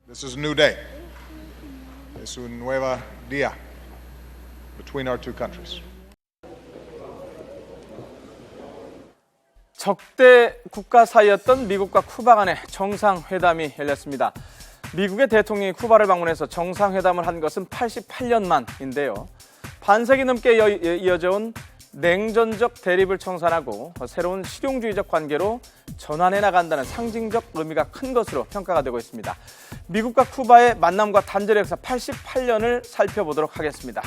This is a new day. Es un nuevo día between our two countries. 적대 국가 사이였던 미국과 쿠바 간의 정상회담이 열렸습니다. 미국의 대통령이 쿠바를 방문해서 정상회담을 한 것은 88년 만인데요. 반세기 넘게 이어져 온 냉전적 대립을 청산하고 새로운 실용주의적 관계로 전환해 나간다는 상징적 의미가 큰 것으로 평가가 되고 있습니다. 미국과 쿠바의 만남과 단절의 역사 88년을 살펴보도록 하겠습니다.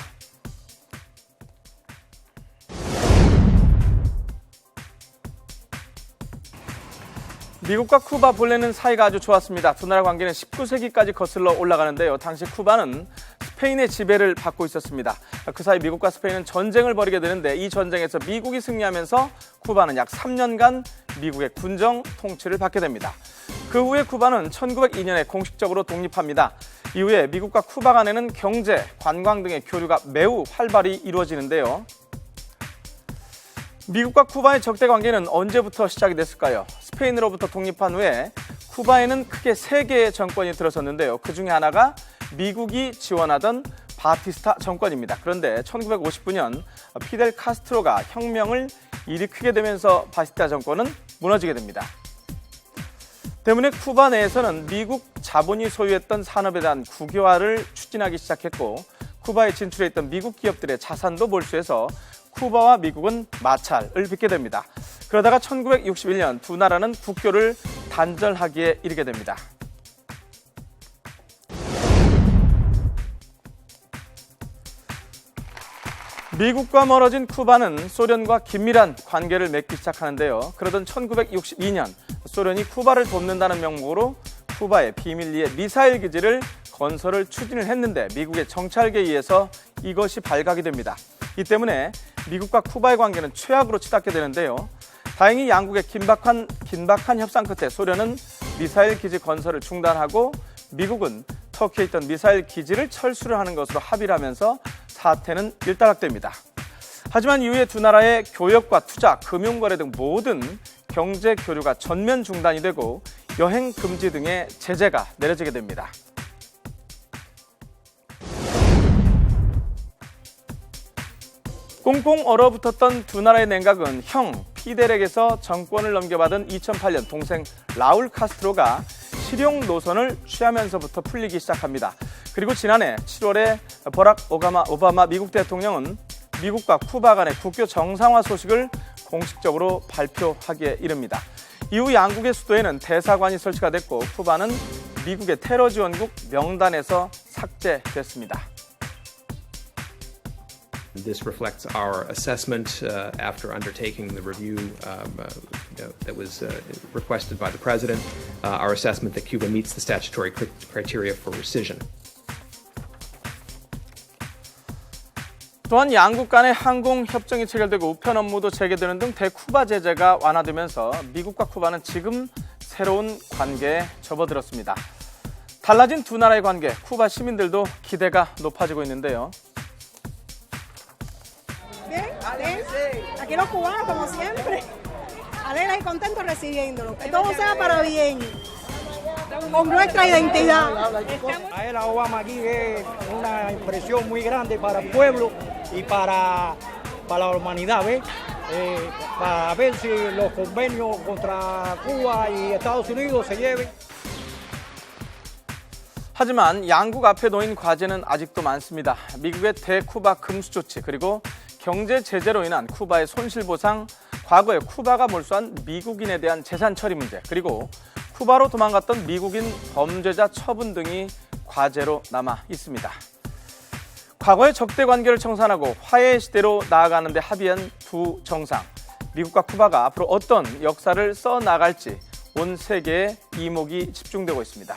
미국과 쿠바 본래는 사이가 아주 좋았습니다. 두 나라 관계는 19세기까지 거슬러 올라가는데요. 당시 쿠바는 스페인의 지배를 받고 있었습니다. 그 사이 미국과 스페인은 전쟁을 벌이게 되는데 이 전쟁에서 미국이 승리하면서 쿠바는 약 3년간 미국의 군정 통치를 받게 됩니다. 그 후에 쿠바는 1902년에 공식적으로 독립합니다. 이후에 미국과 쿠바 간에는 경제, 관광 등의 교류가 매우 활발히 이루어지는데요. 미국과 쿠바의 적대 관계는 언제부터 시작이 됐을까요? 스페인으로부터 독립한 후에 쿠바에는 크게 3개의 정권이 들어섰는데요. 그 중에 하나가 미국이 지원하던 바티스타 정권입니다. 그런데 1959년 피델 카스트로가 혁명을 일으키게 되면서 바티스타 정권은 무너지게 됩니다. 때문에 쿠바 내에서는 미국 자본이 소유했던 산업에 대한 국유화를 추진하기 시작했고 쿠바에 진출해 있던 미국 기업들의 자산도 몰수해서 쿠바와 미국은 마찰을 빚게 됩니다. 그러다가 1961년 두 나라는 국교를 단절하기에 이르게 됩니다. 미국과 멀어진 쿠바는 소련과 긴밀한 관계를 맺기 시작하는데요. 그러던 1962년 소련이 쿠바를 돕는다는 명목으로 쿠바의 비밀리에 미사일 기지를 건설을 추진을 했는데 미국의 정찰계에 의해서 이것이 발각이 됩니다. 이 때문에 미국과 쿠바의 관계는 최악으로 치닫게 되는데요. 다행히 양국의 긴박한 협상 끝에 소련은 미사일 기지 건설을 중단하고 미국은 터키에 있던 미사일 기지를 철수를 하는 것으로 합의를 하면서 사태는 일단락됩니다. 하지만 이후에 두 나라의 교역과 투자, 금융거래 등 모든 경제 교류가 전면 중단이 되고 여행 금지 등의 제재가 내려지게 됩니다. 꽁꽁 얼어붙었던 두 나라의 냉각은 형 피델에게서 정권을 넘겨받은 2008년 동생 라울 카스트로가 실용 노선을 취하면서부터 풀리기 시작합니다. 그리고 지난해 7월에 버락 오바마 미국 대통령은 미국과 쿠바 간의 국교 정상화 소식을 공식적으로 발표하기에 이릅니다. 이후 양국의 수도에는 대사관이 설치가 됐고 쿠바는 미국의 테러 지원국 명단에서 삭제됐습니다. This reflects our assessment after undertaking the review that was requested by the President, our assessment that Cuba meets the statutory criteria for rescission. 또한 양국 간의 항공 협정이 체결되고 우편 업무도 재개되는 등 대쿠바 제재가 완화되면서 미국과 쿠바는 지금 새로운 관계에 접어들었습니다. 달라진 두 나라의 관계, 쿠바 시민들도 기대가 높아지고 있는데요. Aquí los cubanos, como siempre, alegres y contentos recibiéndolo. Que todo sea para bien, con nuestra identidad. A él, a Obama, aquí es una impresión muy grande para el pueblo y para la humanidad, ¿ves? Para ver si los convenios contra Cuba y Estados Unidos se lleven. 하지만 양국 앞에 놓인 과제는 아직도 많습니다. 미국의 대쿠바 금수 조치 그리고 경제 제재로 인한 쿠바의 손실보상, 과거에 쿠바가 몰수한 미국인에 대한 재산 처리 문제, 그리고 쿠바로 도망갔던 미국인 범죄자 처분 등이 과제로 남아 있습니다. 과거의 적대 관계를 청산하고 화해의 시대로 나아가는 데 합의한 두 정상, 미국과 쿠바가 앞으로 어떤 역사를 써나갈지 온 세계에 이목이 집중되고 있습니다.